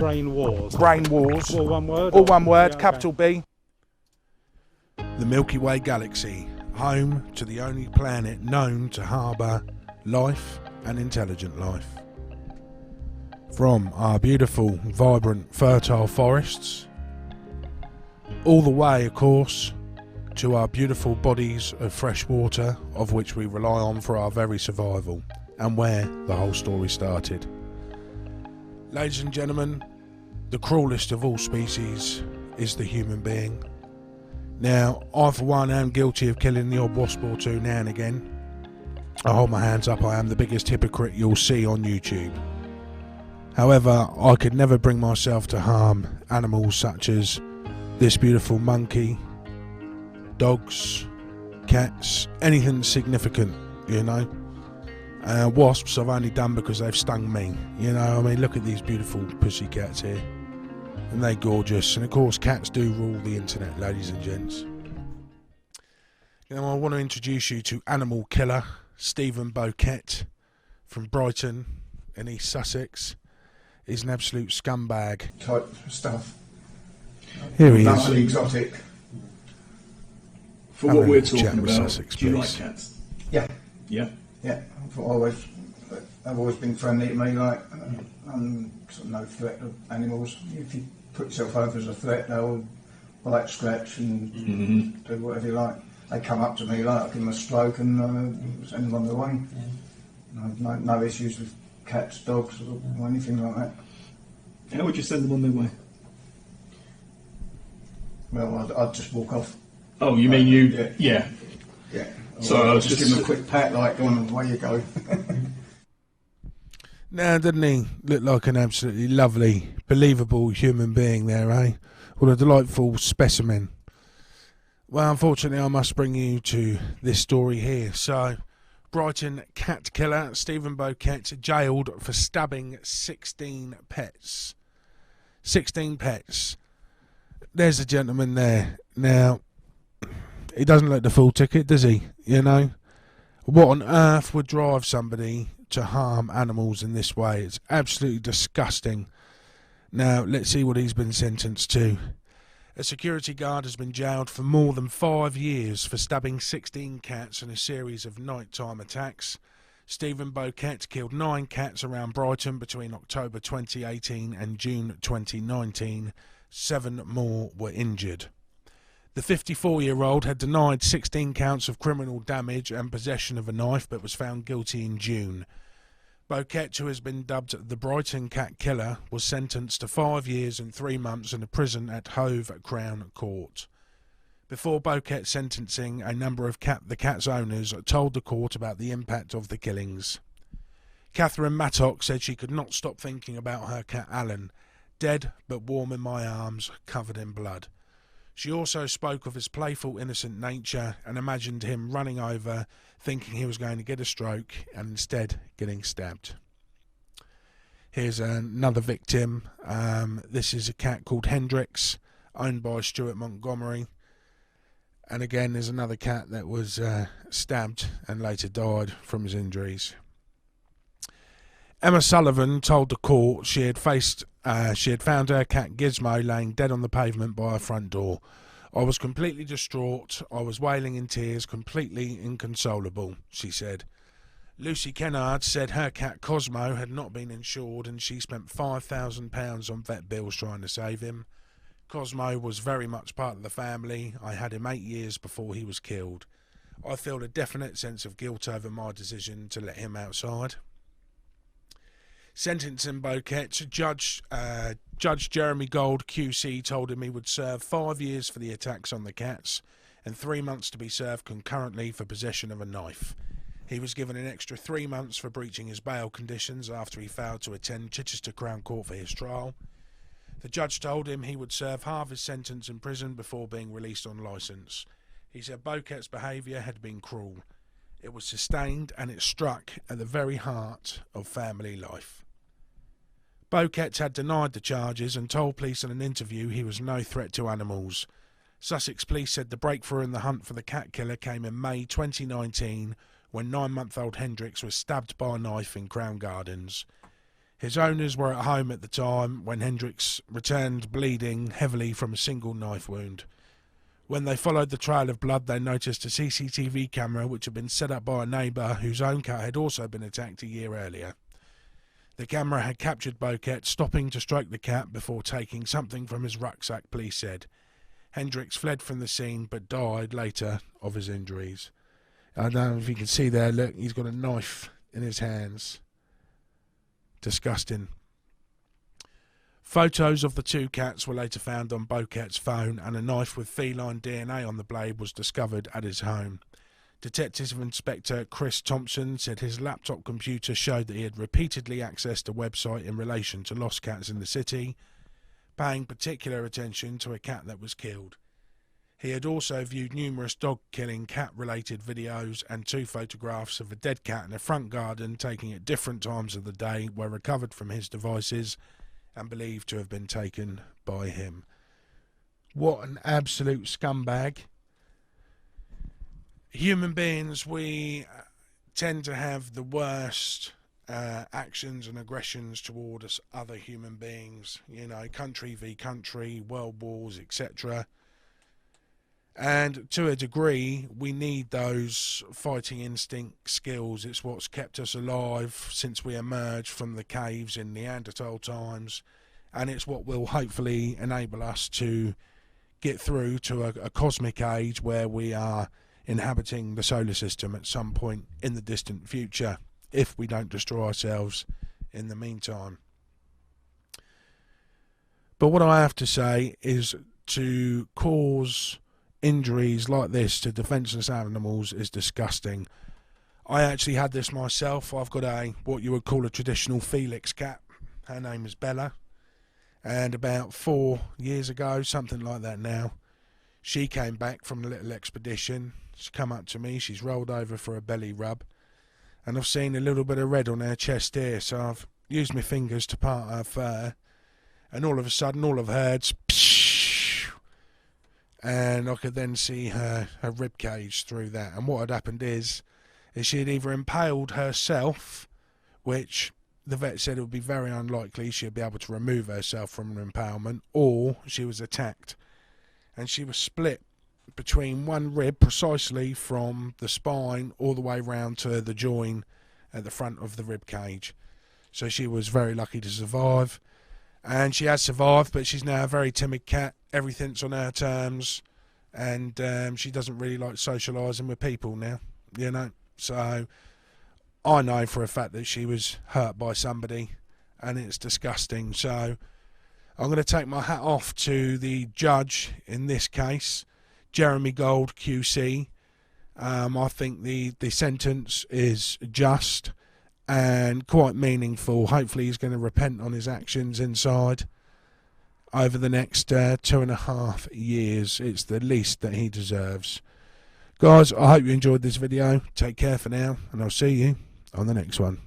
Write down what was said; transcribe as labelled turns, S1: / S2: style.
S1: Brain Wars.
S2: Brain Wars.
S1: All one word?
S2: All one word,
S1: Yeah, okay.
S2: capital B. The Milky Way galaxy, home to the only planet known to harbour life and intelligent life. From our beautiful, vibrant, fertile forests, all the way, of course, to our beautiful bodies of fresh water, of which we rely on for our very survival, and where the whole story started. Ladies and gentlemen, the cruelest of all species is the human being. Now, I for one am guilty of killing the odd wasp or two now and again. I hold my hands up, I am the biggest hypocrite you'll see on YouTube. However, I could never bring myself to harm animals such as this beautiful monkey, dogs, cats, anything significant, you know. Wasps I've only done because they've stung me, you know. I mean, look at these beautiful pussycats here. And they're gorgeous. And of course, cats do rule the internet, ladies and gents. You know, I want to introduce you to animal killer Stephen Boquet from Brighton in East Sussex. He's an absolute scumbag.
S3: Type stuff.
S2: Here he
S3: Nothing
S2: is.
S3: exotic.
S4: For what we're talking
S2: Chat with
S4: about,
S2: Sussex,
S4: do you like
S2: please.
S4: cats?
S3: Yeah,
S4: Yeah.
S3: yeah. I've always been friendly to me. Like, I'm sort of no threat of animals. If you put yourself over as a threat, they'll bite, scratch, and do whatever you like. They come up to me, like, I give them a stroke and send them on their way. No issues with cats, dogs, or anything like that.
S4: How would you send them on their way?
S3: Well, I'd just walk off.
S4: Oh, you mean you?
S3: Yeah.
S4: Yeah.
S3: Yeah.
S4: So I was
S3: just give them a quick pat, like, go on, away you go.
S2: Now, doesn't he look like an absolutely lovely, believable human being there, eh? What a delightful specimen. Well, unfortunately, I must bring you to this story here. So, Brighton cat killer Stephen Boquet jailed for stabbing 16 pets. 16 pets. There's a gentleman there. Now, he doesn't look the full ticket, does he? You know? What on earth would drive somebody to harm animals in this way? It's absolutely disgusting. Now, let's see what he's been sentenced to. A security guard has been jailed for more than 5 years for stabbing 16 cats in a series of nighttime attacks. Stephen Boquet killed 9 cats around Brighton between October 2018 and June 2019. 7 more were injured. The 54-year-old had denied 16 counts of criminal damage and possession of a knife, but was found guilty in June. Boquet, who has been dubbed the Brighton Cat Killer, was sentenced to 5 years and 3 months in a prison at Hove Crown Court. Before Boquet's sentencing, a number of the cat's owners told the court about the impact of the killings. Catherine Mattock said she could not stop thinking about her cat Alan, dead but warm in my arms, covered in blood. She also spoke of his playful, innocent nature and imagined him running over, thinking he was going to get a stroke, and instead getting stabbed. Here's another victim. This is a cat called Hendrix, owned by Stuart Montgomery. And again, there's another cat that was stabbed and later died from his injuries. Emma Sullivan told the court she had found her cat Gizmo laying dead on the pavement by her front door. I was completely distraught. I was wailing in tears, completely inconsolable, she said. Lucy Kennard said her cat Cosmo had not been insured and she spent £5,000 on vet bills trying to save him. Cosmo was very much part of the family. I had him 8 years before he was killed. I feel a definite sense of guilt over my decision to let him outside. Sentencing Boquet, Judge Jeremy Gold QC told him he would serve 5 years for the attacks on the cats and 3 months to be served concurrently for possession of a knife. He was given an extra 3 months for breaching his bail conditions after he failed to attend Chichester Crown Court for his trial. The judge told him he would serve half his sentence in prison before being released on licence. He said Boquet's behaviour had been cruel. It was sustained and it struck at the very heart of family life. Boquet had denied the charges and told police in an interview he was no threat to animals. Sussex police said the breakthrough in the hunt for the cat killer came in May 2019 when 9-month-old Hendrix was stabbed by a knife in Crown Gardens. His owners were at home at the time when Hendricks returned bleeding heavily from a single knife wound. When they followed the trail of blood, they noticed a CCTV camera which had been set up by a neighbour whose own cat had also been attacked a year earlier. The camera had captured Boquet stopping to stroke the cat before taking something from his rucksack, police said. Hendricks fled from the scene but died later of his injuries. I don't know if you can see there, look, he's got a knife in his hands. Disgusting. Photos of the two cats were later found on Boquet's phone, and a knife with feline DNA on the blade was discovered at his home. Detective Inspector Chris Thompson said his laptop computer showed that he had repeatedly accessed a website in relation to lost cats in the city, paying particular attention to a cat that was killed. He had also viewed numerous dog-killing cat-related videos, and 2 photographs of a dead cat in a front garden taken at different times of the day were recovered from his devices and believed to have been taken by him. What an absolute scumbag. Human beings, we tend to have the worst actions and aggressions towards other human beings. You know, country v country, world wars, etc. And to a degree, we need those fighting instinct skills. It's what's kept us alive since we emerged from the caves in Neanderthal times. And it's what will hopefully enable us to get through to a cosmic age where we are inhabiting the solar system at some point in the distant future, if we don't destroy ourselves in the meantime. But what I have to say is, to cause injuries like this to defenceless animals is disgusting. I actually had this myself. I've got what you would call a traditional Felix cat. Her name is Bella, and about 4 years ago, something like that now, she came back from a little expedition. She's come up to me, she's rolled over for a belly rub, and I've seen a little bit of red on her chest here, so I've used my fingers to part her fur, and all of a sudden all I've heard's and I could then see her rib cage through that. And what had happened is she had either impaled herself, which the vet said it would be very unlikely she'd be able to remove herself from an impalement, or she was attacked. And she was split between one rib precisely from the spine all the way round to the join at the front of the rib cage. So she was very lucky to survive. And she has survived, but she's now a very timid cat. Everything's on her terms, and she doesn't really like socialising with people now, you know. So I know for a fact that she was hurt by somebody, and it's disgusting. So I'm going to take my hat off to the judge in this case, Jeremy Gold QC. I think the sentence is just and quite meaningful. Hopefully he's going to repent on his actions inside over the next 2.5 years. It's the least that he deserves. Guys, I hope you enjoyed this video. Take care for now, and I'll see you on the next one.